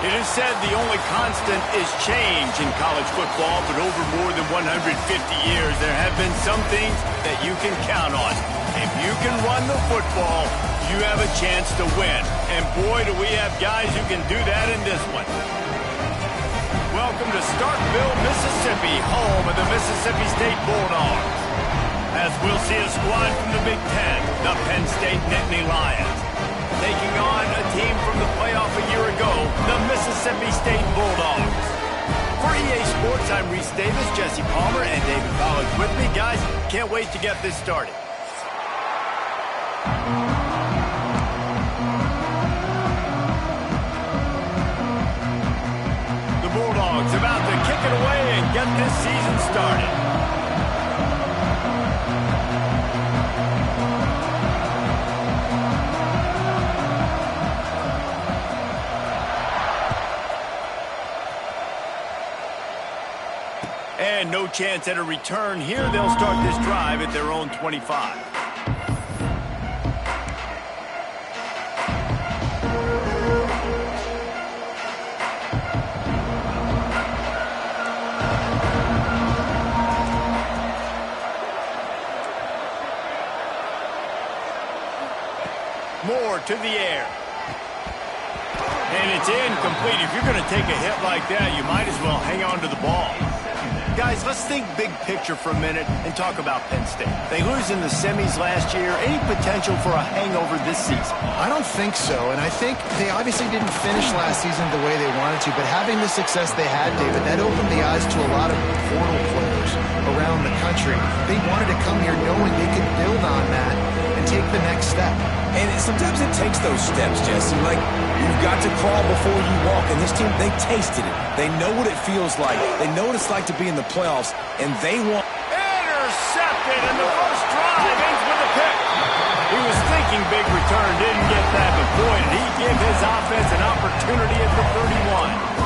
It is said the only constant is change in college football, but over more than 150 years, there have been some things that you can count on. If you can run the football, you have a chance to win. And boy, do we have guys who can do that in this one. Welcome to Starkville, Mississippi, home of the Mississippi State Bulldogs. As we'll see a squad from the Big Ten, the Penn State Nittany Lions, taking on a team from the playoff a year ago, the Mississippi State Bulldogs. For EA Sports, I'm Reese Davis, Jesse Palmer, and David Collins with me. Guys, can't wait to get this started. The Bulldogs about to kick it away and get this season started. And no chance at a return here. They'll start this drive at their own 25. Moore to the air. And it's incomplete. If you're going to take a hit like that, you might as well hang on to the ball. Guys, let's think big picture for a minute and talk about Penn State. They lose in the semis last year. Any potential for a hangover this season? I don't think so, and I think they obviously didn't finish last season the way they wanted to, but having the success they had, David, that opened the eyes to a lot of portal players around the country. They wanted to come here knowing they could build on that and take the next step. And sometimes it takes those steps, Jesse. Like, you've got to crawl before you walk. And this team, they tasted it. They know what it feels like. They know what it's like to be in the playoffs. And they want... Intercepted, and the first drive ends with a pick. He was thinking big return, didn't get that, but boy, did he give his offense an opportunity at the 31.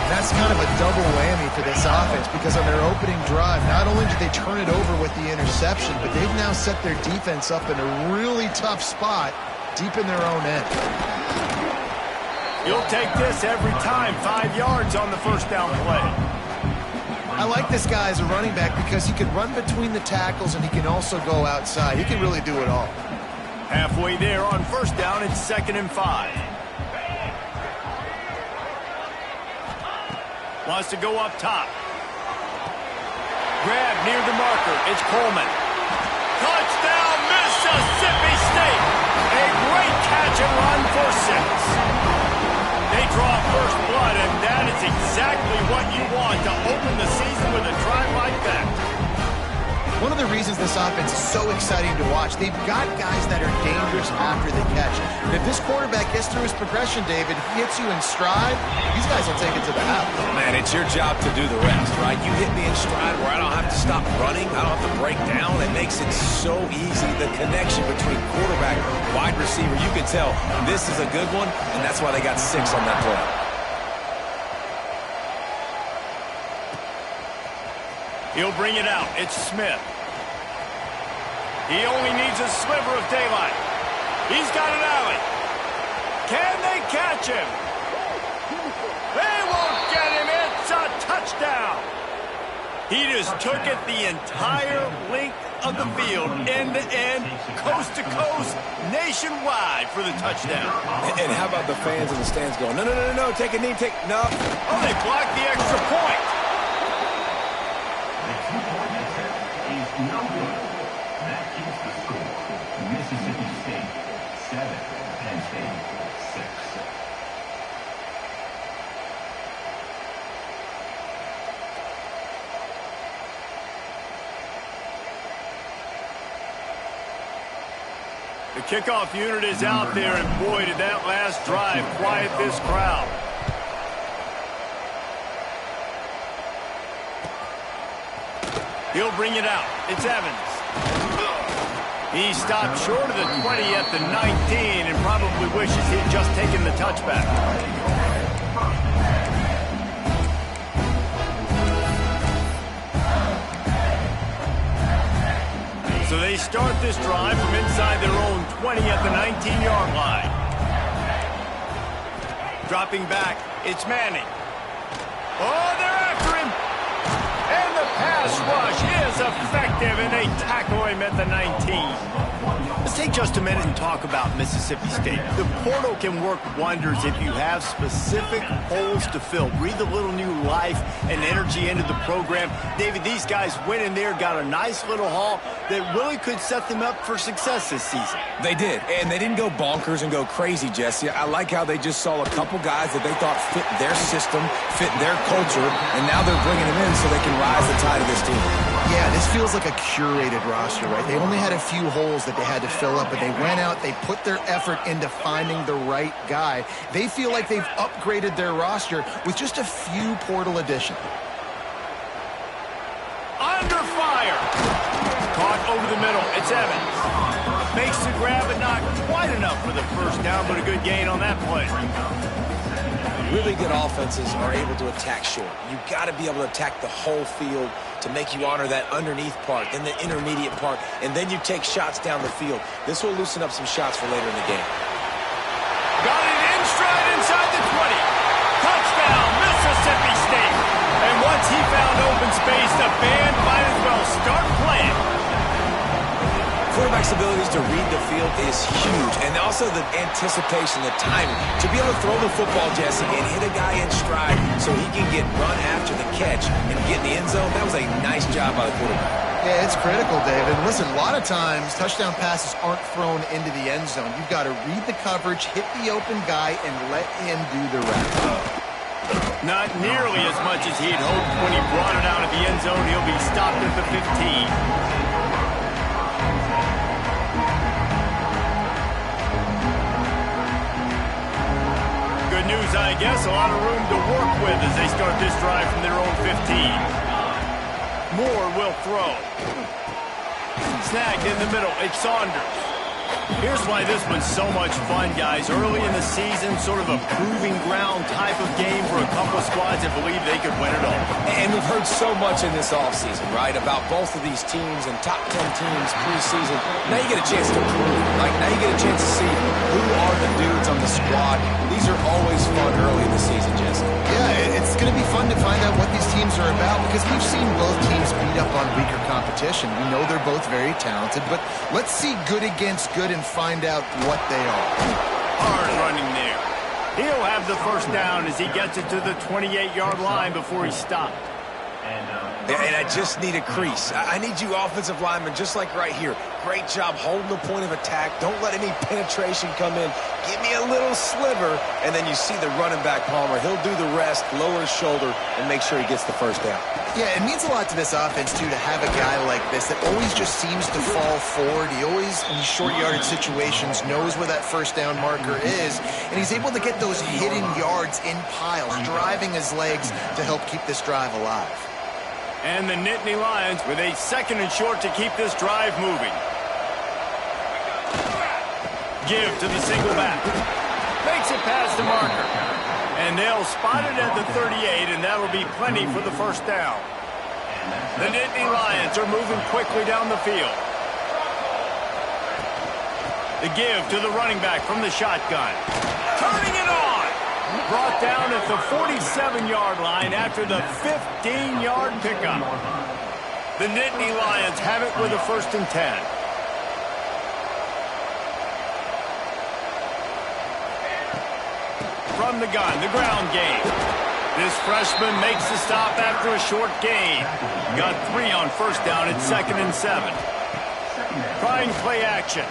That's kind of a double whammy for this offense because on their opening drive, not only did they turn it over with the interception, but they've now set their defense up in a really tough spot deep in their own end. You'll take this every time, 5 yards on the first down play. I like this guy as a running back because he can run between the tackles and he can also go outside. He can really do it all. Halfway there on first down, it's 2nd and 5. Wants to go up top. Grab near the marker. It's Coleman. Touchdown, Mississippi State. A great catch and run for 6. They draw first blood, and that is exactly what you want to open the season with a drive like that. One of the reasons this offense is so exciting to watch, they've got guys that are dangerous after the catch. And if this quarterback gets through his progression, David, he hits you in stride, these guys will take it to the house. Man, it's your job to do the rest, right? You hit me in stride where I don't have to stop running. I don't have to break down. It makes it so easy. The connection between quarterback and wide receiver, you can tell this is a good one, and that's why they got 6 on that play. He'll bring it out. It's Smith. He only needs a sliver of daylight. He's got an alley. Can they catch him? They won't get him. It's a touchdown. He just took it the entire length of the field, end to end, coast to coast, nationwide for the touchdown. And how about the fans in the stands going, no, no, no, no, take a knee, no. Oh, they blocked the extra point. Mississippi State 7, Penn State 6. The kickoff unit is out there, and boy, did that last drive quiet this crowd. He'll bring it out. It's Evans. He stopped short of the 20 at the 19 and probably wishes he'd just taken the touchback. So they start this drive from inside their own 20 at the 19-yard line. Dropping back, it's Manning. Oh, they're after him. And the pass rush is effective, and they tackle him at the 19. Let's take just a minute and talk about Mississippi State. The portal can work wonders if you have specific holes to fill. Breathe a little new life and energy into the program. David, these guys went in there, got a nice little haul that really could set them up for success this season. They did, and they didn't go bonkers and go crazy, Jesse. I like how they just saw a couple guys that they thought fit their system, fit their culture, and now they're bringing them in so they can rise the tide of this team. Yeah, this feels like a curated roster, right? They only had a few holes that they had to fill up, but they went out, they put their effort into finding the right guy. They feel like they've upgraded their roster with just a few portal additions. Under fire. Caught over the middle. It's Evans. Makes the grab, but not quite enough for the first down, but a good gain on that play. Really good offenses are able to attack short. You've got to be able to attack the whole field to make you honor that underneath part, then the intermediate part, and then you take shots down the field. This will loosen up some shots for later in the game. Got it in stride inside the 20. Touchdown, Mississippi State. And once he found open space, the band might as well start playing. Quarterback's abilities to read the field is huge, and also the anticipation, the timing. To be able to throw the football, Jesse, and hit a guy in stride so he can get run after the catch and get in the end zone, that was a nice job by the quarterback. Yeah, it's critical, David. Listen, a lot of times touchdown passes aren't thrown into the end zone. You've got to read the coverage, hit the open guy, and let him do the rest. Not nearly as much as he'd hoped when he brought it out of the end zone. He'll be stopped at the 15. Good news, I guess. A lot of room to work with as they start this drive from their own 15. Moore will throw. Snagged in the middle. It's Saunders. Here's why this one's so much fun, guys. Early in the season, sort of a proving ground type of game for a couple of squads that believe they could win it all. And we've heard so much in this offseason, right, about both of these teams and top 10 teams preseason. Now you get a chance to prove, right? Now you get a chance to see who are the dudes on the squad. These are always fun early in the season, Jesse. Yeah, it's going to be fun to find out what these teams are about because we've seen both teams beat up on weaker competition. We know they're both very talented, but let's see good against good and find out what they are. Hard running there. He'll have the first down as he gets it to the 28-yard line before he's stopped. And I just need a crease. I need you offensive linemen, just like right here. Great job holding the point of attack. Don't let any penetration come in. Give me a little sliver, and then you see the running back, Palmer. He'll do the rest, lower his shoulder, and make sure he gets the first down. Yeah, it means a lot to this offense, too, to have a guy like this that always just seems to fall forward. He always, in these short yardage situations, knows where that first down marker is, and he's able to get those hidden yards in piles, driving his legs to help keep this drive alive. And the Nittany Lions with a second and short to keep this drive moving. Give to the single back. Makes it past the marker. And they'll spot it at the 38, and that'll be plenty for the first down. The Nittany Lions are moving quickly down the field. The give to the running back from the shotgun. Turning it on. Brought down at the 47-yard line after the 15-yard pickup. The Nittany Lions have it with a 1st and 10. From the gun, the ground game. This freshman makes the stop after a short gain. Got 3 on first down at 2nd and 7. Trying play action.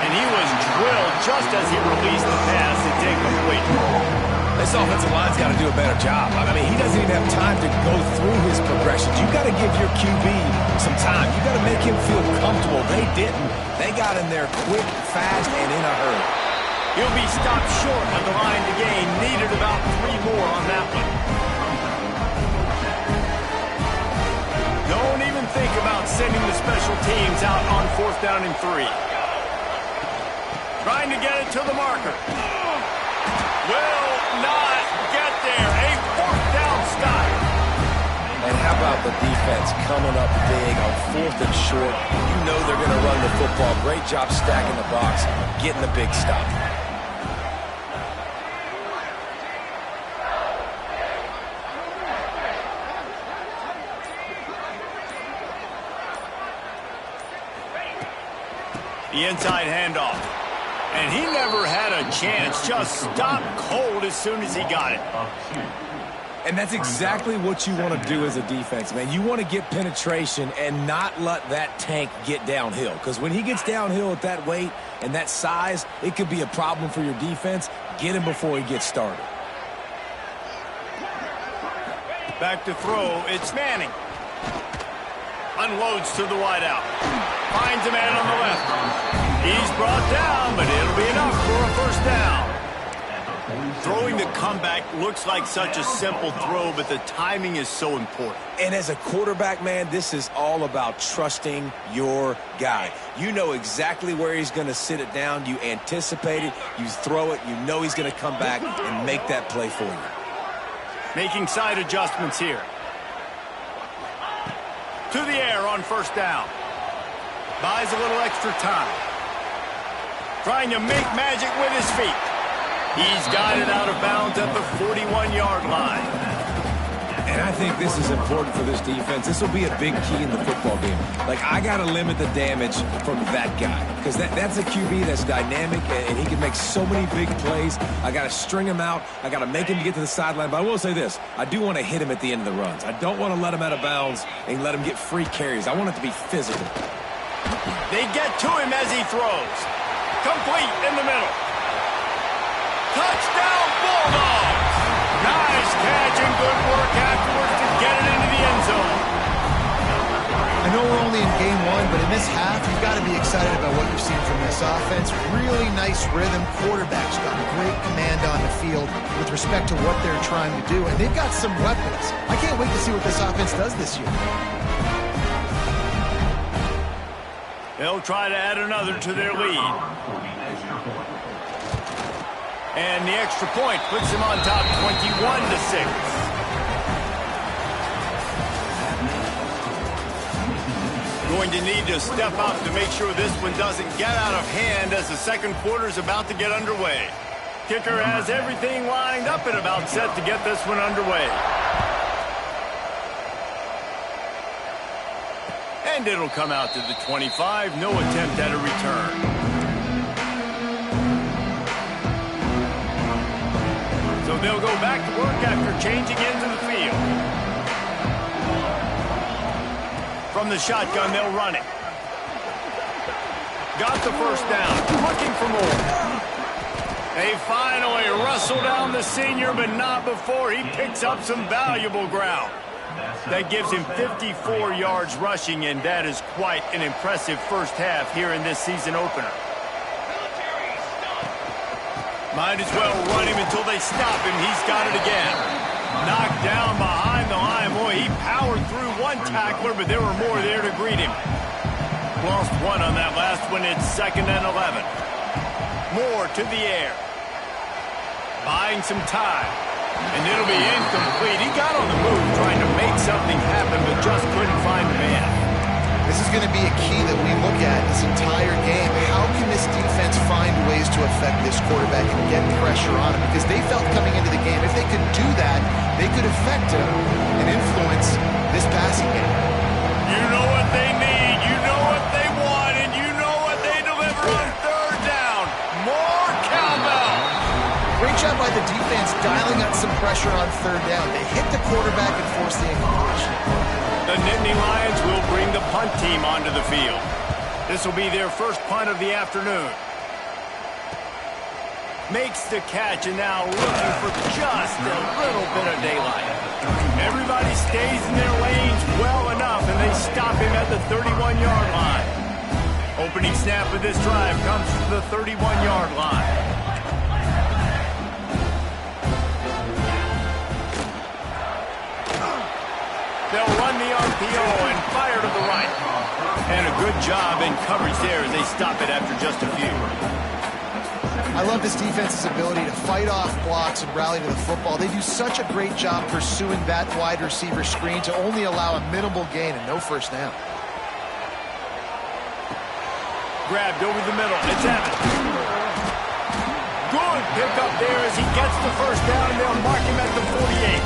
And he was drilled just as he released the pass. It's incomplete. This offensive line's got to do a better job. I mean, he doesn't even have time to go through his progressions. You got to give your QB some time. You got to make him feel comfortable. They didn't. They got in there quick, fast, and in a hurry. He'll be stopped short of the line to gain. Needed about 3 more on that one. Don't even think about sending the special teams out on 4th down and 3. Trying to get it to the marker. Will not get there. A 4th down stop. And how about the defense coming up big on 4th and short? You know they're going to run the football. Great job stacking the box, getting the big stop. The inside handoff. And he never had a chance. Just stopped cold as soon as he got it. And that's exactly what you want to do as a defense, man. You want to get penetration and not let that tank get downhill. Because when he gets downhill at that weight and that size, it could be a problem for your defense. Get him before he gets started. Back to throw. It's Manning. Unloads to the wideout. Finds a man on the left. He's brought down, but it'll be enough for a first down. Throwing the comeback looks like such a simple throw, but the timing is so important. And as a quarterback, man, this is all about trusting your guy. You know exactly where he's going to sit it down. You anticipate it. You throw it. You know he's going to come back and make that play for you. Making side adjustments here. To the air on first down. Buys a little extra time. Trying to make magic with his feet. He's got it out of bounds at the 41-yard line. And I think this is important for this defense. This will be a big key in the football game. Like, I got to limit the damage from that guy. Because that's a QB that's dynamic, and he can make so many big plays. I got to string him out. I got to make him get to the sideline. But I will say this. I do want to hit him at the end of the runs. I don't want to let him out of bounds and let him get free carries. I want it to be physical. They get to him as he throws. Complete in the middle. Touchdown, Bulldogs! Nice catch and good work afterwards to get it into the end zone. I know we're only in game one, but in this half, you've got to be excited about what you've seen from this offense. Really nice rhythm. Quarterback's got great command on the field with respect to what they're trying to do, and they've got some weapons. I can't wait to see what this offense does this year. They'll try to add another to their lead. And the extra point puts him on top 21-6. Going to need to step up to make sure this one doesn't get out of hand as the second quarter is about to get underway. Kicker has everything lined up and about set to get this one underway. And it'll come out to the 25. No attempt at a return. So they'll go back to work after changing into the field. From the shotgun, they'll run it. Got the first down. Looking for more. They finally wrestle down the senior, but not before he picks up some valuable ground. That gives him 54 yards rushing, and that is quite an impressive first half here in this season opener. Might as well run him until they stop him. He's got it again. Knocked down behind the line. Boy, he powered through one tackler, but there were more there to greet him. Lost one on that last one. It's 2nd and 11. More to the air. Buying some time. And it'll be incomplete. He got on the move trying to make something happen, but just couldn't find the man. This is going to be a key that we look at this entire game. How can this defense find ways to affect this quarterback and get pressure on him? Because they felt coming into the game, if they could do that, they could affect him and influence this passing game. You know what they need, you know what they want, and you know what they deliver on third down. More cowbell. Great job by the defense dialing up some pressure on third down. They hit the quarterback and forced the incompletion. The Nittany Lions will bring the punt team onto the field. This will be their first punt of the afternoon. Makes the catch, and now looking for just a little bit of daylight. Everybody stays in their lanes well enough, and they stop him at the 31-yard line. Opening snap of this drive comes to the 31-yard line. They'll run the RPO and fire to the right. And a good job in coverage there as they stop it after just a few. I love this defense's ability to fight off blocks and rally to the football. They do such a great job pursuing that wide receiver screen to only allow a minimal gain and no first down. Grabbed over the middle. It's Evans. Good pick up there as he gets the first down, and they'll mark him at the 48.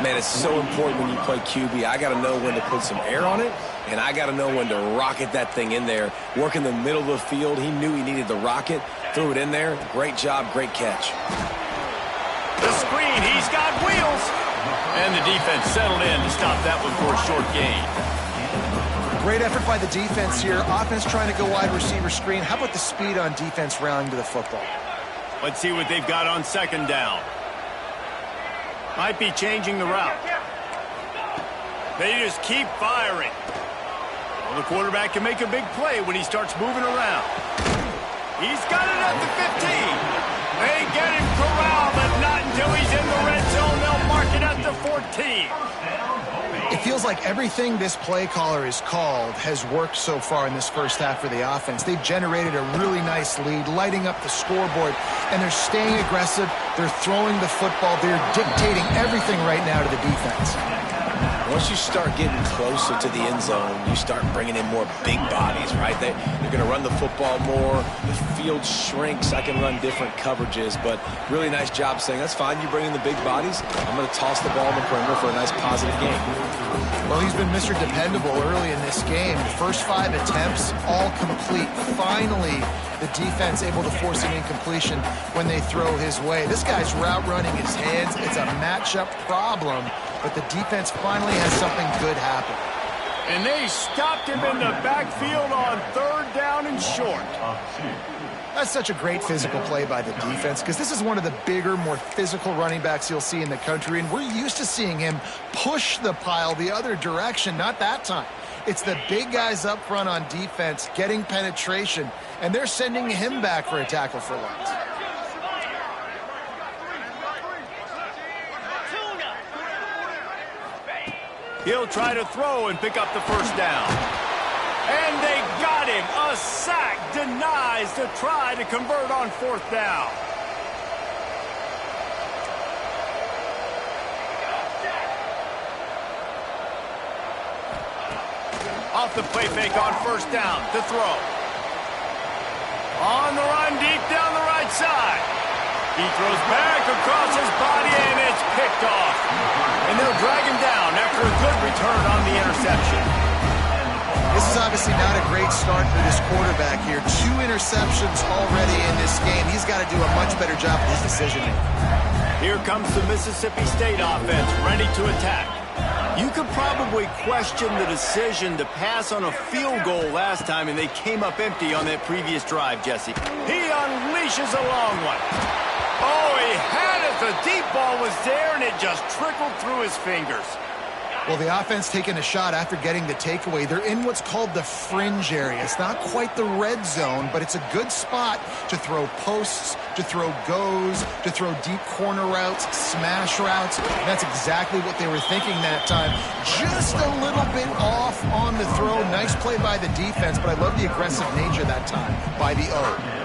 Man, it's so important when you play QB. I got to know when to put some air on it, and I got to know when to rocket that thing in there. Work in the middle of the field. He knew he needed the rocket, threw it in there. Great job, great catch. The screen, he's got wheels. And the defense settled in to stop that one for a short gain. Great effort by the defense here. Offense trying to go wide receiver screen. How about the speed on defense rallying to the football? Let's see what they've got on second down. Might be changing the route. They just keep firing. Well, the quarterback can make a big play when he starts moving around. He's got it at the 15. They get him corralled, but not until he's in the red zone. They'll mark it at the 14. It feels like everything this play caller has called has worked so far in this first half for the offense. They've generated a really nice lead, lighting up the scoreboard, and they're staying aggressive. They're throwing the football. They're dictating everything right now to the defense. Once you start getting closer to the end zone, you start bringing in more big bodies, right? They're going to run the football more. The field shrinks. I can run different coverages, but really nice job saying, that's fine, you bring in the big bodies. I'm going to toss the ball in the perimeter for a nice positive game. Well, he's been Mr. Dependable early in this game. The first 5 attempts, all complete. Finally, the defense able to force an incompletion when they throw his way. This guy's route running his hands. It's a matchup problem, but the defense finally has something good happen. And they stopped him in the backfield on third down and short. That's such a great physical play by the defense because this is one of the bigger, more physical running backs you'll see in the country, and we're used to seeing him push the pile the other direction. Not that time. It's the big guys up front on defense getting penetration, and they're sending him back for a tackle for loss. He'll try to throw and pick up the first down. And they got him. A sack denies the try to convert on fourth down. Off the play fake on first down to throw. On the run deep down the right side. He throws back across his body and it's picked off. And they'll drag him down after a good return on the interception. This is obviously not a great start for this quarterback here. 2 interceptions already in this game. He's got to do a much better job with his decision-making. Here comes the Mississippi State offense, ready to attack. You could probably question the decision to pass on a field goal last time, and they came up empty on that previous drive, Jesse. He unleashes a long one. Oh, he had it. The deep ball was there, and it just trickled through his fingers. Well, the offense taking a shot after getting the takeaway. They're in what's called the fringe area. It's not quite the red zone, but it's a good spot to throw posts, to throw goes, to throw deep corner routes, smash routes. And that's exactly what they were thinking that time. Just a little bit off on the throw. Nice play by the defense, but I love the aggressive nature that time by the O.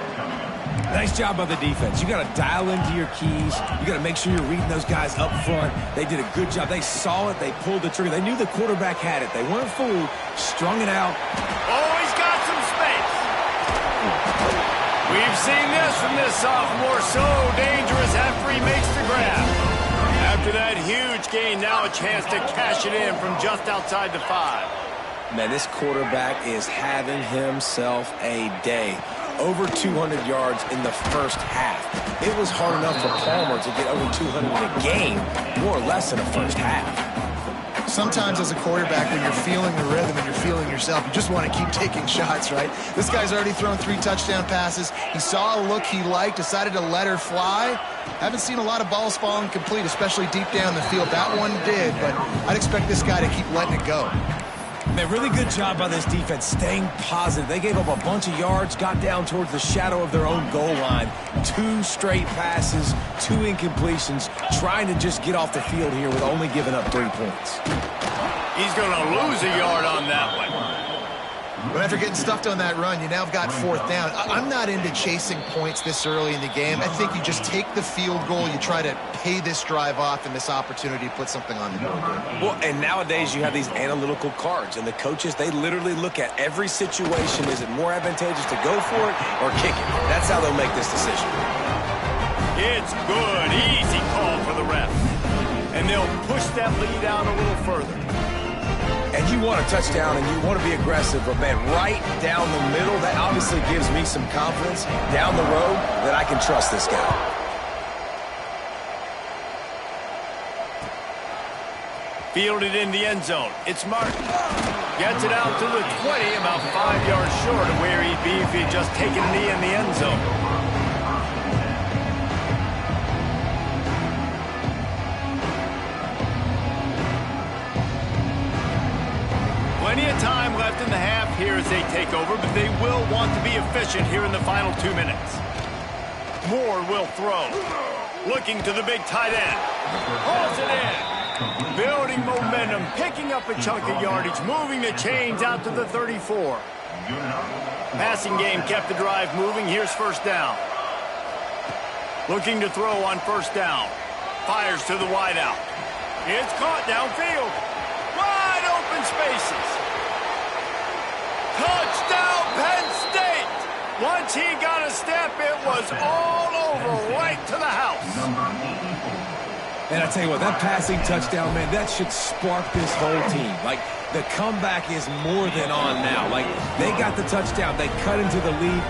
Nice job by the defense. You got to dial into your keys. You got to make sure you're reading those guys up front. They did a good job. They saw it. They pulled the trigger. They knew the quarterback had it. They weren't fooled. Strung it out. Oh, he's got some space. We've seen this from this sophomore. So dangerous after he makes the grab. After that huge gain, now a chance to cash it in from just outside the 5. Man, this quarterback is having himself a day. Over 200 yards in the first half. It was hard enough for Palmer to get over 200 in a game, more or less in the first half. Sometimes as a quarterback, when you're feeling the rhythm and you're feeling yourself, you just want to keep taking shots, right? This guy's already thrown 3 touchdown passes. He saw a look he liked, decided to let her fly. Haven't seen a lot of balls falling complete, especially deep down the field. That one did, but I'd expect this guy to keep letting it go. Man, really good job by this defense staying positive. They gave up a bunch of yards, got down towards the shadow of their own goal line. 2 straight passes, 2 incompletions, trying to just get off the field here with only giving up 3 points. He's going to lose a yard on that one. But after getting stuffed on that run, you now have got 4th down. I'm not into chasing points this early in the game. I think you just take the field goal, you try to pay this drive off and this opportunity to put something on the board. Well, and nowadays you have these analytical cards, and the coaches, they literally look at every situation. Is it more advantageous to go for it or kick it? That's how they'll make this decision. It's good. Easy call for the ref. and they'll push that lead out a little further. And you want a touchdown and you want to be aggressive, but man, right down the middle, that obviously gives me some confidence down the road that I can trust this guy. Fielded in the end zone. It's Martin. Gets it out to the 20, about 5 yards short of where he'd be if he'd just taken a knee in the end zone. Plenty of time left in the half here as they take over, but they will want to be efficient here in the final 2 minutes. Moore will throw. Looking to the big tight end. Hauls it in. Building momentum, picking up a chunk of yardage, moving the chains out to the 34. Passing game kept the drive moving. Here's first down. Looking to throw on first down. Fires to the wideout. It's caught downfield. Wide open spaces. Touchdown, Penn State! Once he got a step, it was all over, right to the house. And I tell you what, that passing touchdown, man, that should spark this whole team. Like, the comeback is more than on now. Like, they got the touchdown. They cut into the lead.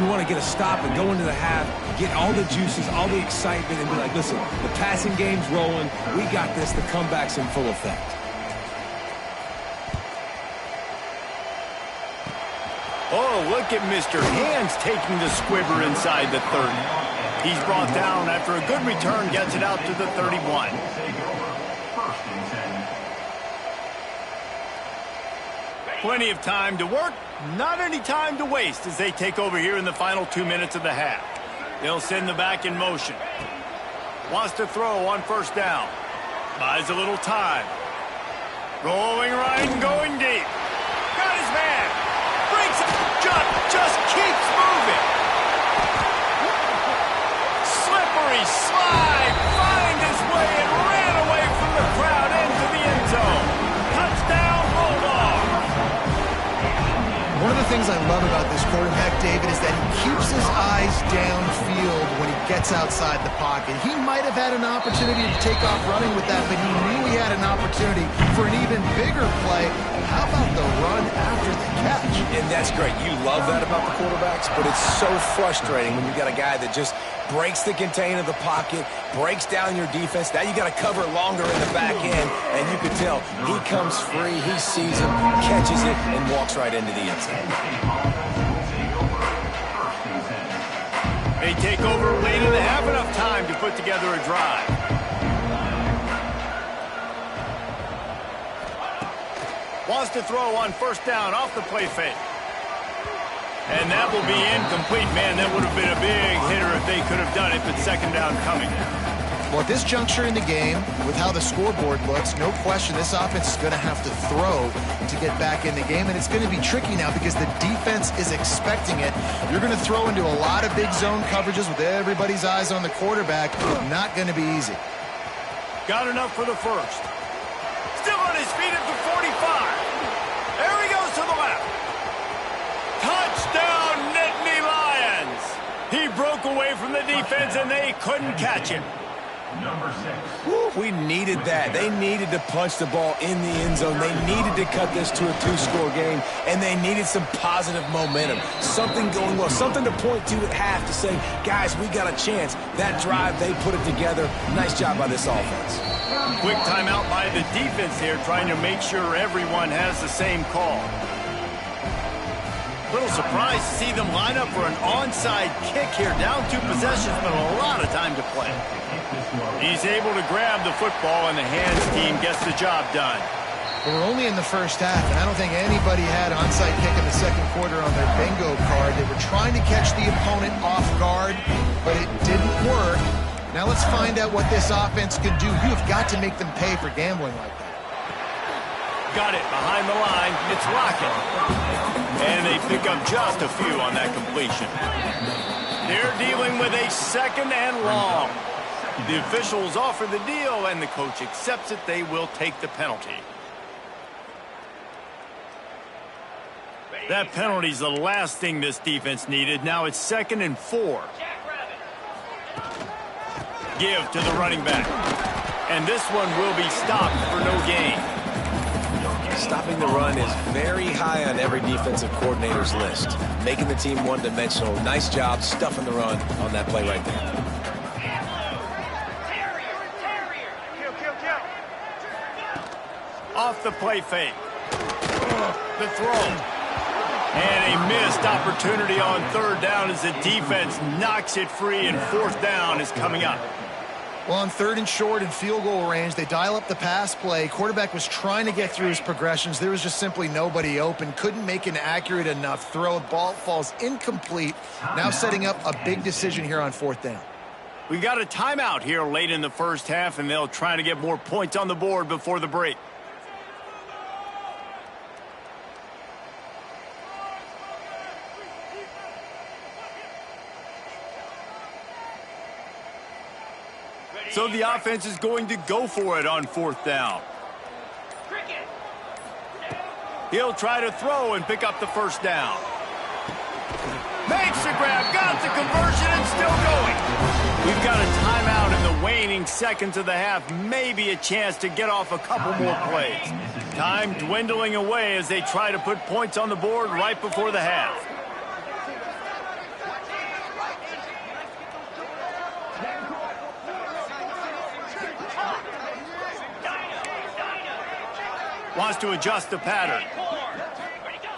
You want to get a stop and go into the half, get all the juices, all the excitement, and be like, listen, the passing game's rolling. We got this. The comeback's in full effect. Oh, look at Mr. Hands taking the squibber inside the 30. He's brought down after a good return, gets it out to the 31. Plenty of time to work, not any time to waste as they take over here in the final 2 minutes of the half. They'll send the back in motion. Wants to throw on first down. Buys a little time. Rolling right and going deep. Got his man. Brings it. Just keeps moving. Slippery slide. Find his way and ran away from the crowd into the end zone. Touchdown, Bulldogs. One of the things I love about this quarterback, David, is that he keeps his eyes downfield when he gets outside the pocket. He might have had an opportunity to take off running with that, but he knew he had an opportunity for an even bigger play. How about the run after the catch? And that's great. You love that about the quarterbacks, but it's so frustrating when you got a guy that just breaks the contain of the pocket, breaks down your defense. Now you got to cover longer in the back end, and you can tell he comes free, he sees him, catches it, and walks right into the end zone. They take over late in the half, enough time to put together a drive. Wants to throw on first down off the play fake. And that will be incomplete. Man, that would have been a big hitter if they could have done it, but second down coming. Well, at this juncture in the game, with how the scoreboard looks, no question this offense is going to have to throw to get back in the game, and it's going to be tricky now because the defense is expecting it. You're going to throw into a lot of big zone coverages with everybody's eyes on the quarterback. Not going to be easy. Got enough for the first. Still on his feet at the 45. There he goes to the left. Touchdown, Nittany Lions. He broke away from the defense, and they couldn't catch him. Number 6. Woo, we needed that. They needed to punch the ball in the end zone. They needed to cut this to a 2-score game, and they needed some positive momentum. Something going well, something to point to at half to say, guys, we got a chance. That drive, they put it together. Nice job by this offense. Quick timeout by the defense here, trying to make sure everyone has the same call. Little surprised to see them line up for an onside kick here. Down 2 possessions, but a lot of time to play. He's able to grab the football, and the hands team gets the job done. We're only in the first half, and I don't think anybody had onside kick in the second quarter on their bingo card. They were trying to catch the opponent off guard, but it didn't work. Now let's find out what this offense can do. You've got to make them pay for gambling like that. Got it behind the line. It's Lockett. And they pick up just a few on that completion. They're dealing with a second and long. The officials offer the deal, and the coach accepts it. They will take the penalty. That penalty's the last thing this defense needed. Now it's 2nd and 4. Give to the running back. And this one will be stopped for no gain. Stopping the run is very high on every defensive coordinator's list. Making the team one-dimensional. Nice job stuffing the run on that play right there. Off the play fake. The throw. And a missed opportunity on third down as the defense knocks it free, and fourth down is coming up. Well, on third and short and field goal range, they dial up the pass play. Quarterback was trying to get through his progressions. There was just simply nobody open. Couldn't make an accurate enough throw. Ball falls incomplete. Now setting up a big decision here on fourth down. We got a timeout here late in the first half, and they'll try to get more points on the board before the break. So the offense is going to go for it on fourth down. He'll try to throw and pick up the first down. Makes the grab, got the conversion, and still going. We've got a timeout in the waning seconds of the half. Maybe a chance to get off a couple more plays. Time dwindling away as they try to put points on the board right before the half. Wants to adjust the pattern.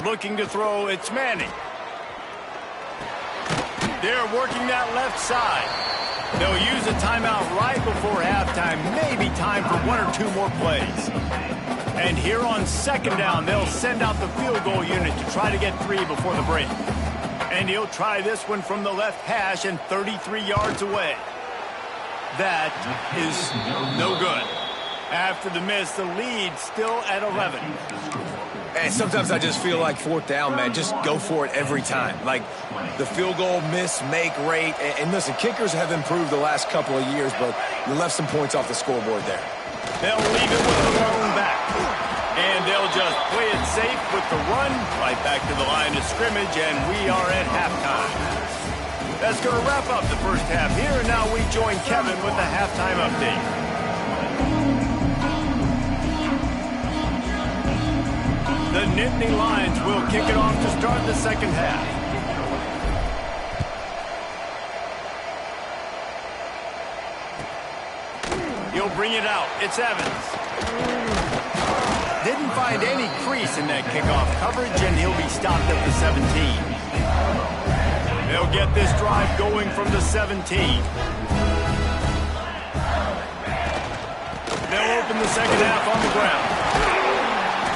Looking to throw, it's Manning. They're working that left side. They'll use a timeout right before halftime. Maybe time for one or two more plays. And here on second down, they'll send out the field goal unit to try to get three before the break. And he'll try this one from the left hash and 33 yards away. That is no good. After the miss, the lead still at 11. And sometimes I just feel like fourth down, man, just go for it every time. Like the field goal miss, make rate. And listen, kickers have improved the last couple of years, but you left some points off the scoreboard there. They'll leave it with the lone back. And they'll just play it safe with the run right back to the line of scrimmage, and we are at halftime. That's going to wrap up the first half here, and now we join Kevin with the halftime update. The Nittany Lions will kick it off to start the second half. He'll bring it out. It's Evans. Didn't find any crease in that kickoff coverage, and he'll be stopped at the 17. They'll get this drive going from the 17. They'll open the second half on the ground.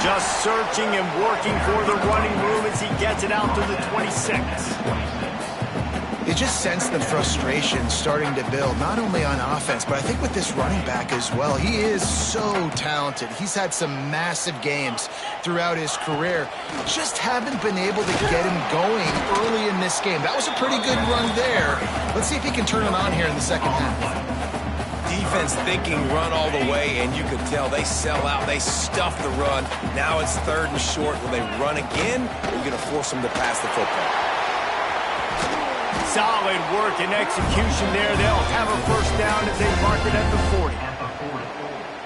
Just searching and working for the running room as he gets it out to the 26. You just sense the frustration starting to build, not only on offense, but I think with this running back as well. He is so talented. He's had some massive games throughout his career. Just haven't been able to get him going early in this game. That was a pretty good run there. Let's see if he can turn it on here in the second half. Defense thinking run all the way, and you could tell they sell out. They stuff the run. Now it's third and short. Will they run again, or are you going to force them to pass the football? Solid work and execution there. They'll have a first down as they mark it at the 40.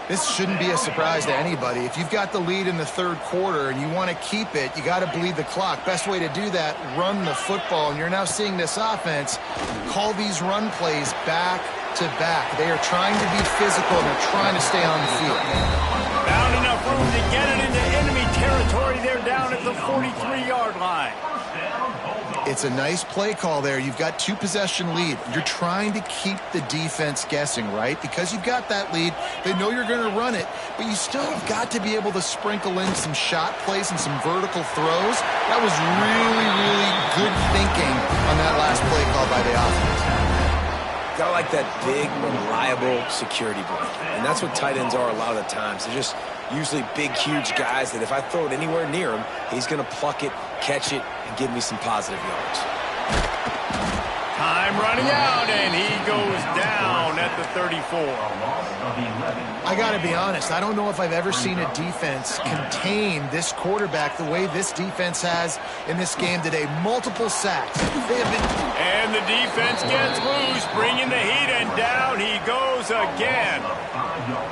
This shouldn't be a surprise to anybody. If you've got the lead in the third quarter and you want to keep it, you got to bleed the clock. Best way to do that, run the football. And you're now seeing this offense call these run plays back to back. They are trying to be physical, and they're trying to stay on the field. Found enough room to get it into enemy territory. They're down at the 43-yard line. It's a nice play call there. You've got two-possession lead. You're trying to keep the defense guessing, right? Because you've got that lead. They know you're going to run it, but you still have got to be able to sprinkle in some shot plays and some vertical throws. That was really, really good thinking on that last play call by the offense. Got like that big, reliable security blanket. And that's what tight ends are a lot of the times. They're just usually big, huge guys that if I throw it anywhere near him, he's going to pluck it, catch it, and give me some positive yards. Time running out, and he goes down at the 34. I got to be honest, I don't know if I've ever seen a defense contain this quarterback the way this defense has in this game today. Multiple sacks. And the defense gets loose, bringing the heat, and down he goes again.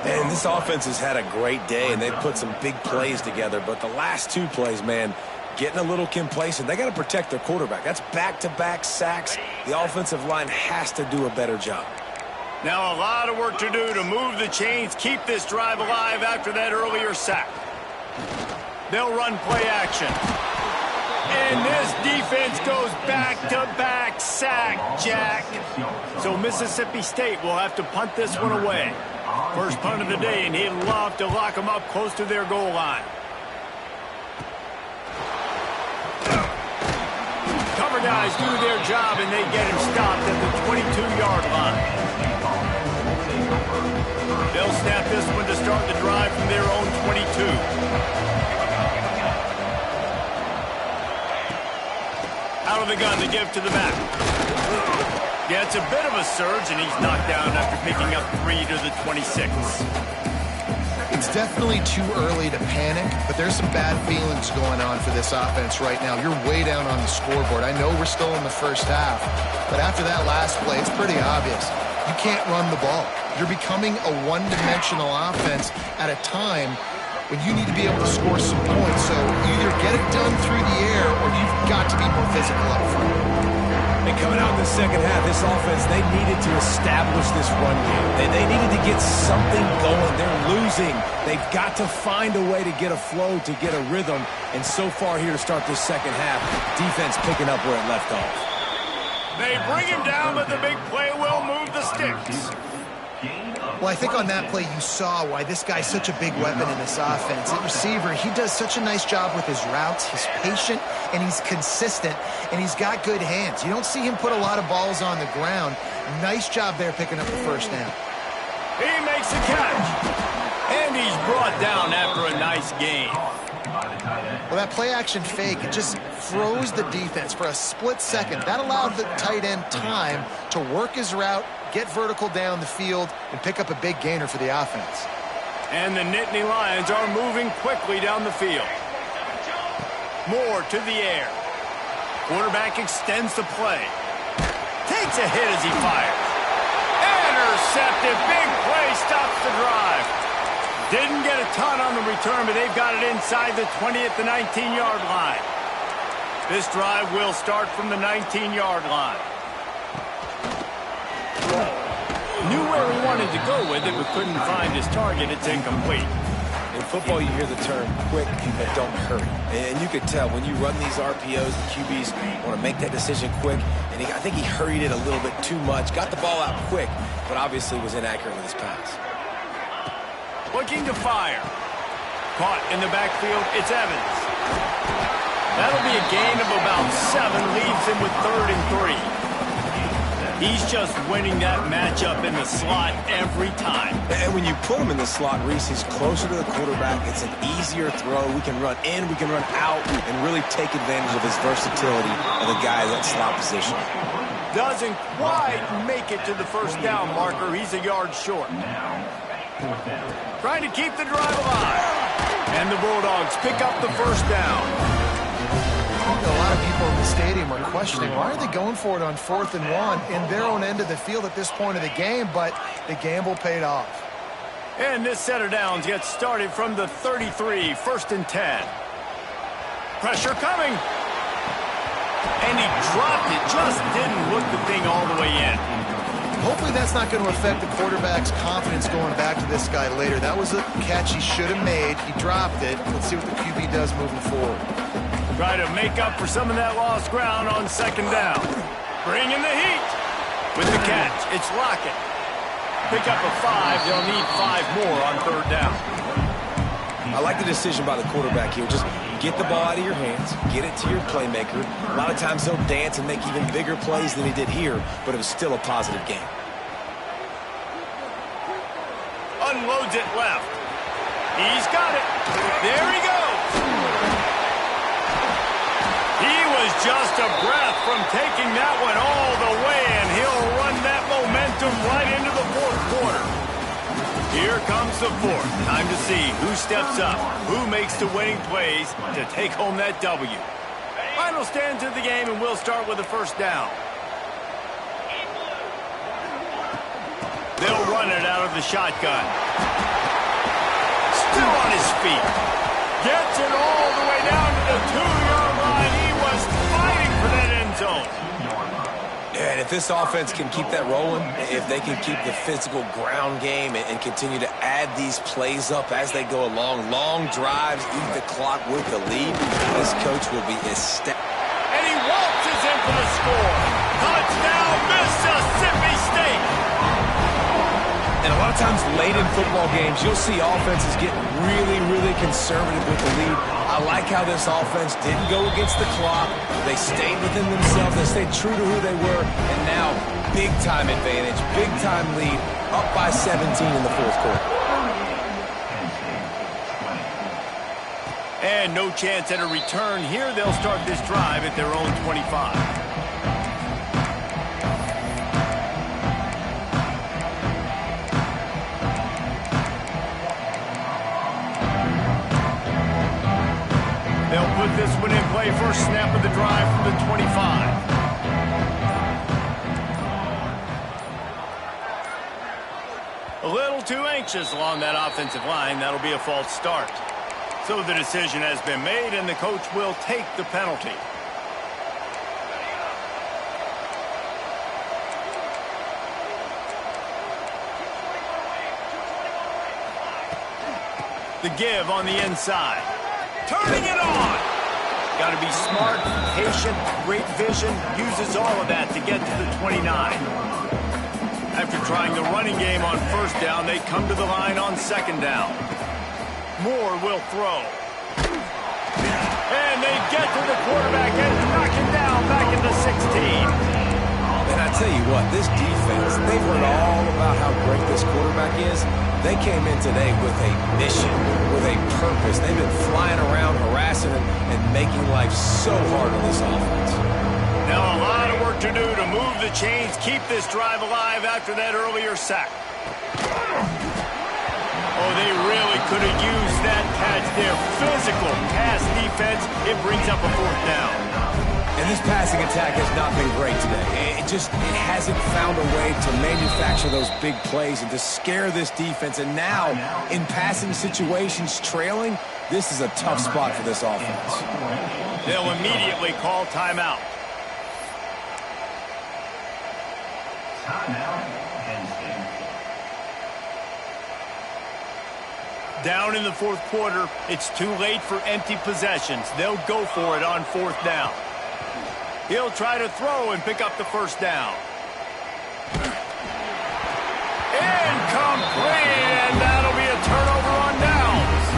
And this offense has had a great day, and they've put some big plays together. But the last two plays, man, getting a little complacent. They got to protect their quarterback. That's back-to-back sacks. The offensive line has to do a better job. Now a lot of work to do to move the chains, keep this drive alive after that earlier sack. They'll run play action. And this defense goes back-to-back sack, Jack. So Mississippi State will have to punt this one away. First punt of the day, and he'd love to lock them up close to their goal line. Cover guys do their job, and they get him stopped at the 22-yard line. They'll snap this one to start the drive from their own 22. Out of the gun to give to the back. Yeah, it's a bit of a surge, and he's knocked down after picking up 3 to the 26. It's definitely too early to panic, but there's some bad feelings going on for this offense right now. You're way down on the scoreboard. I know we're still in the first half, but after that last play, it's pretty obvious. You can't run the ball. You're becoming a one-dimensional offense at a time when you need to be able to score some points. So either get it done through the air or you've got to be more physical up front. And coming out in the second half, this offense, they needed to establish this run game. They needed to get something going. They're losing. They've got to find a way to get a flow, to get a rhythm. And so far here to start this second half, defense picking up where it left off. They bring him down, but the big play will move the sticks. Well, I think on that play you saw why this guy's such a big weapon in this offense. At receiver, he does such a nice job with his routes. He's patient, and he's consistent, and he's got good hands. You don't see him put a lot of balls on the ground. Nice job there picking up the first down. He makes the catch, and he's brought down after a nice gain. Well, that play-action fake, it just froze the defense for a split second. That allowed the tight end time to work his route, get vertical down the field, and pick up a big gainer for the offense. And the Nittany Lions are moving quickly down the field. Moore to the air. Quarterback extends the play. Takes a hit as he fires. Intercepted. Big play stops the drive. Didn't get a ton on the return, but they've got it inside the 20 at the 19-yard line. This drive will start from the 19-yard line. Knew where he wanted to go with it, but couldn't find his target. It's incomplete. In football, you hear the term quick but don't hurry. And you could tell when you run these RPOs, the QBs want to make that decision quick. And I think he hurried it a little bit too much. Got the ball out quick, but obviously was inaccurate with his pass. Looking to fire. Caught in the backfield, it's Evans. That'll be a gain of about 7, leaves him with 3rd and 3. He's just winning that matchup in the slot every time. And when you put him in the slot, Reese, he's closer to the quarterback. It's an easier throw. We can run in, we can run out, and really take advantage of his versatility of the guy in that slot position. Doesn't quite make it to the first down marker. He's a yard short. Trying to keep the drive alive. And the Bulldogs pick up the first down. A lot of people in the stadium are questioning, why are they going for it on 4th and 1 in their own end of the field at this point of the game, but the gamble paid off. And this set of downs gets started from the 33, 1st and 10. Pressure coming. And he dropped it, just didn't look the thing all the way in. Hopefully that's not going to affect the quarterback's confidence going back to this guy later. That was a catch he should have made. He dropped it. Let's see what the QB does moving forward. Try to make up for some of that lost ground on 2nd down. Bring in the heat. With the catch, it's Lockett. Pick up a 5. They'll need 5 more on 3rd down. I like the decision by the quarterback here. Just get the ball out of your hands, get it to your playmaker. A lot of times he'll dance and make even bigger plays than he did here, but it was still a positive game. Unloads it left. He's got it. There he goes. He was just a breath from taking that one all the way, and he'll run that momentum right into the 4th quarter. comes the fourth. Time to see who steps up, who makes the winning plays to take home that W. Final stands of the game, and we'll start with the first down. They'll run it out of the shotgun. Still on his feet. Gets it all the way down to the 2-yard line. He was fighting for that end zone. And if this offense can keep that rolling, if they can keep the physical ground game and continue to add these plays up as they go along, long drives, eat the clock with the lead, this coach will be ecstatic. And he waltzes in for the score. Touchdown, Mississippi State. And a lot of times late in football games, you'll see offenses get really, really conservative with the lead. I like how this offense didn't go against the clock. They stayed within themselves. They stayed true to who they were. And now, big-time advantage, big-time lead, up by 17 in the fourth quarter. And no chance at a return here. They'll start this drive at their own 25. They'll put this one in play. First snap of the drive from the 25. A little too anxious along that offensive line. That'll be a false start. So the decision has been made, and the coach will take the penalty. The give on the inside. Turning it on. Got to be smart, patient, great vision. Uses all of that to get to the 29. After trying the running game on first down, they come to the line on second down. Moore will throw. And they get to the quarterback and knock him down back into 16. And I tell you what, this defense, they've heard all about how great this quarterback is. They came in today with a mission, with a purpose. They've been flying around, harassing him, and making life so hard on this offense. Now a lot of work to do to move the chains, keep this drive alive after that earlier sack. Oh, they really could have used that catch there. Physical pass defense. It brings up a fourth down. And this passing attack has not been great today. It hasn't found a way to manufacture those big plays and to scare this defense. And now, in passing situations, trailing, this is a tough spot for this offense. They'll immediately call timeout. Down in the fourth quarter, it's too late for empty possessions. They'll go for it on fourth down. He'll try to throw and pick up the first down. Incomplete, and that'll be a turnover on downs.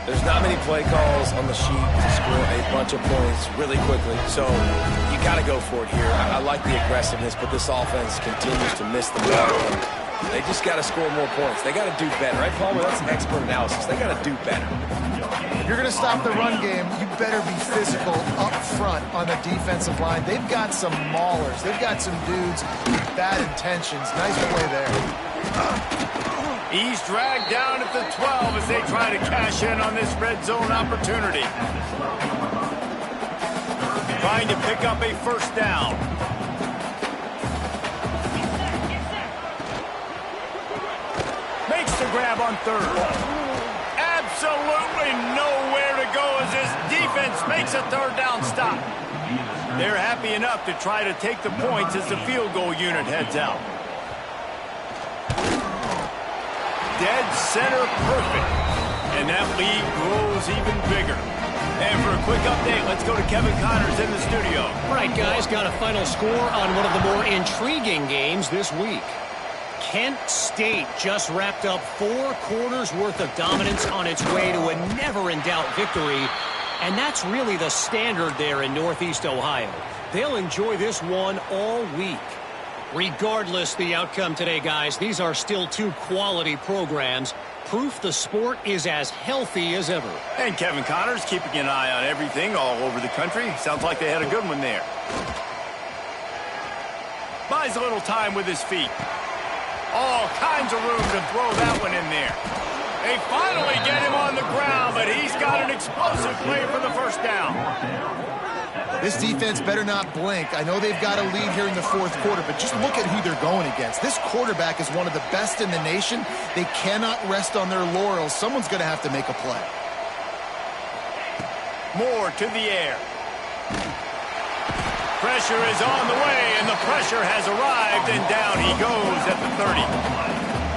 There's not many play calls on the sheet to score a bunch of points really quickly, so you got to go for it here. I like the aggressiveness, but this offense continues to miss the mark. They just got to score more points. They got to do better, right, Paul? Well, that's expert analysis. They got to do better. If you're going to stop the run game, you better be physical up front on the defensive line. They've got some maulers. They've got some dudes with bad intentions. Nice play there. He's dragged down at the 12 as they try to cash in on this red zone opportunity. Trying to pick up a first down. Makes the grab on third. Absolutely nowhere to go as this defense makes a third down stop. They're happy enough to try to take the points as the field goal unit heads out. Dead center perfect. And that lead grows even bigger. And for a quick update, let's go to Kevin Connors in the studio. All right, guys, got a final score on one of the more intriguing games this week. Kent State just wrapped up 4 quarters worth of dominance on its way to a never-in-doubt victory. And that's really the standard there in Northeast Ohio. They'll enjoy this one all week. Regardless the outcome today, guys, these are still 2 quality programs. Proof the sport is as healthy as ever. And Kevin Connors keeping an eye on everything all over the country. Sounds like they had a good one there. Buys a little time with his feet. All kinds of room to throw that one in there. They finally get him on the ground, but he's got an explosive play for the first down. This defense better not blink. I know they've got a lead here in the fourth quarter, but just look at who they're going against. This quarterback is one of the best in the nation. They cannot rest on their laurels. Someone's going to have to make a play. Moore to the air. Pressure is on the way, and the pressure has arrived, and down he goes at the 30.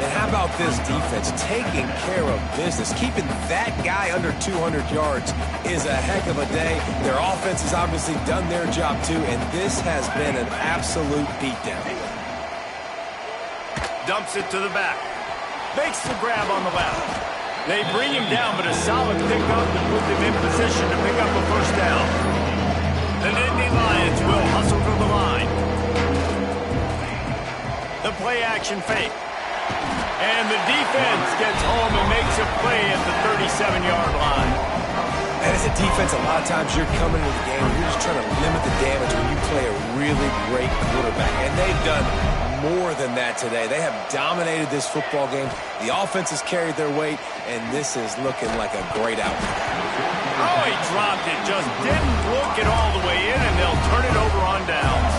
And how about this defense taking care of business? Keeping that guy under 200 yards is a heck of a day. Their offense has obviously done their job too, and this has been an absolute beatdown. Dumps it to the back. Makes the grab on the left. They bring him down, but a solid pickup to put them in position to pick up a first down. The Nittany Lions will hustle to the line. The play action fake. And the defense gets home and makes a play at the 37-yard line. And as a defense, a lot of times you're coming into the game and you're just trying to limit the damage when you play a really great quarterback. And they've done more than that today. They have dominated this football game. The offense has carried their weight, and this is looking like a great outcome. Oh, he dropped it. Just didn't look it all the way in, and they'll turn it over on downs.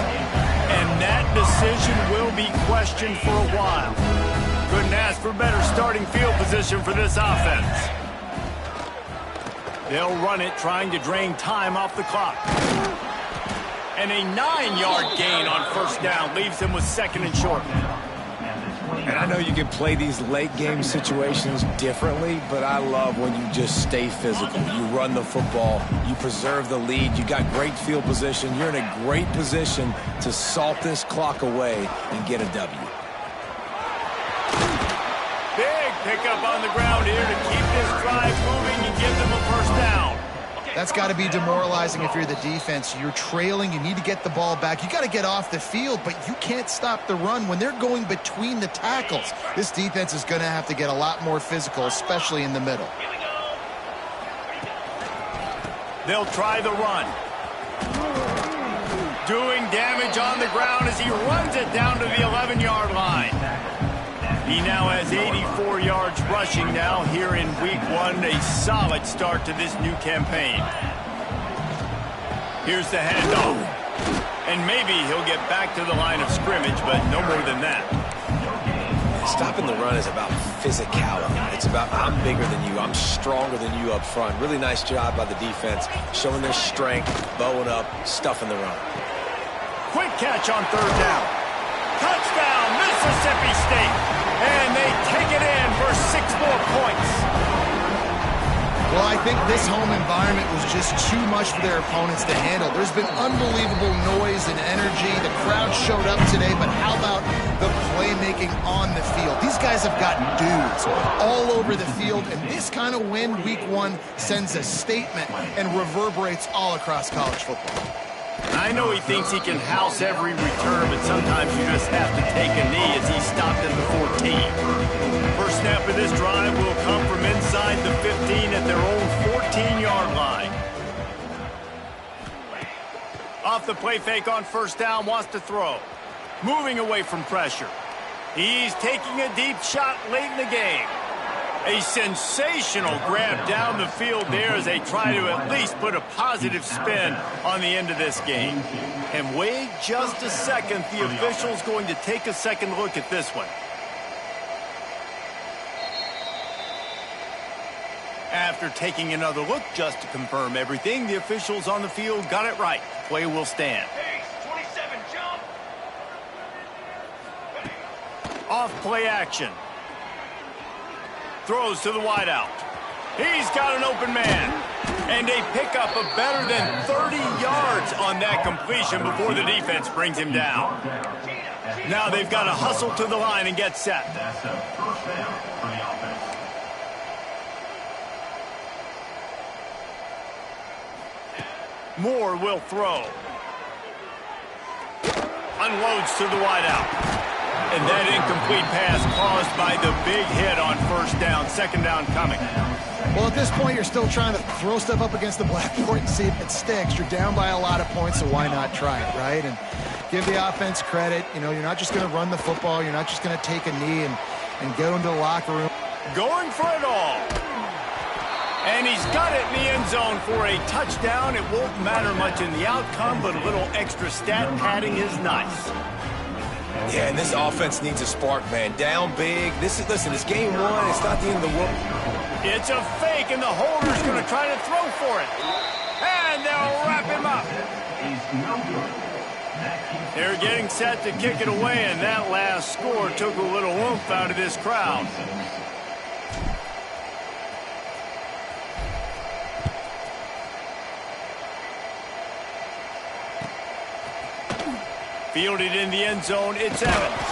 And that decision will be questioned for a while. Couldn't ask for better starting field position for this offense. They'll run it, trying to drain time off the clock. And a 9-yard gain on first down leaves them with second and short. And I know you can play these late game situations differently, but I love when you just stay physical. You run the football, you preserve the lead, you got great field position, you're in a great position to salt this clock away and get a W. Big pickup on the ground here to keep this drive moving and give them a first down. That's got to be demoralizing if you're the defense. You're trailing. You need to get the ball back. You got to get off the field, but you can't stop the run when they're going between the tackles. This defense is going to have to get a lot more physical, especially in the middle. They'll try the run. Doing damage on the ground as he runs it down to the 11-yard line. He now has 84 yards rushing now here in week one. A solid start to this new campaign. Here's the handoff. And maybe he'll get back to the line of scrimmage, but no more than that. Stopping the run is about physicality. It's about I'm bigger than you, I'm stronger than you up front. Really nice job by the defense, showing their strength, bowing up, stuffing the run. Quick catch on third down. Touchdown, Mississippi State. And they take it in for 6 more points. Well, I think this home environment was just too much for their opponents to handle. There's been unbelievable noise and energy. The crowd showed up today, but how about the playmaking on the field? These guys have got dudes all over the field, and this kind of win, week one, sends a statement and reverberates all across college football. I know he thinks he can house every return, but sometimes you just have to take a knee as he stopped at the 14. First snap of this drive will come from inside the 15 at their own 14-yard line. Off the play fake on first down, wants to throw. Moving away from pressure. He's taking a deep shot late in the game. A sensational grab down the field there as they try to at least put a positive spin on the end of this game. And wait just a second, the official's going to take a second look at this one. After taking another look just to confirm everything, the officials on the field got it right. Play will stand. Pace, 27, jump. Off play action. Throws to the wideout. He's got an open man. And a pickup of better than 30 yards on that completion before the defense brings him down. Now they've got to hustle to the line and get set. That's a first down for the offense. Moore will throw. Unloads to the wideout. And that incomplete pass caused by the big hit on first down. Second down coming. Well, at this point, you're still trying to throw stuff up against the blackboard and see if it sticks. You're down by a lot of points, so why not try it, right? And give the offense credit. You know, you're not just going to run the football. You're not just going to take a knee and go into the locker room. Going for it all. And he's got it in the end zone for a touchdown. It won't matter much in the outcome, but a little extra stat padding is nice. Yeah, and this offense needs a spark, man. Down big. Listen, it's game one. It's not the end of the world. It's a fake, and the holder's going to try to throw for it. And they'll wrap him up. They're getting set to kick it away, and that last score took a little oomph out of this crowd. Fielded in the end zone, it's Evans.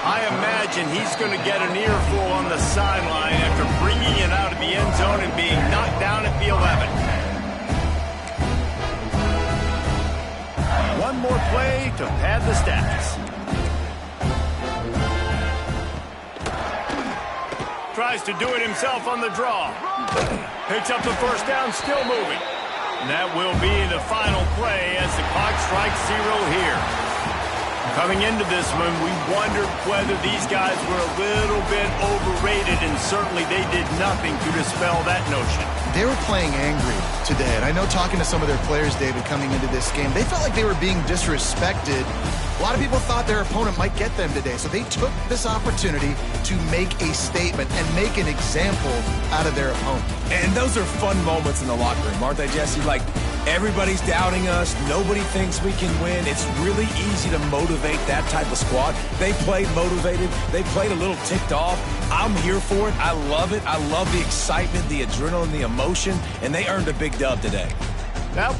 I imagine he's going to get an earful on the sideline after bringing it out of the end zone and being knocked down at the 11. One more play to pad the stats. Tries to do it himself on the draw. Picks up the first down, still moving. And that will be the final play as the clock strikes 0 here. Coming into this one, we wondered whether these guys were a little bit overrated, and certainly they did nothing to dispel that notion. They were playing angry today, and I know talking to some of their players, David, coming into this game, they felt like they were being disrespected. A lot of people thought their opponent might get them today, so they took this opportunity to make a statement and make an example out of their opponent. And those are fun moments in the locker room, aren't they, Jesse? Like, everybody's doubting us. Nobody thinks we can win. It's really easy to motivate that type of squad. They played motivated. They played a little ticked off. I'm here for it. I love it. I love the excitement, the adrenaline, the emotion, and they earned a big dub today. Well,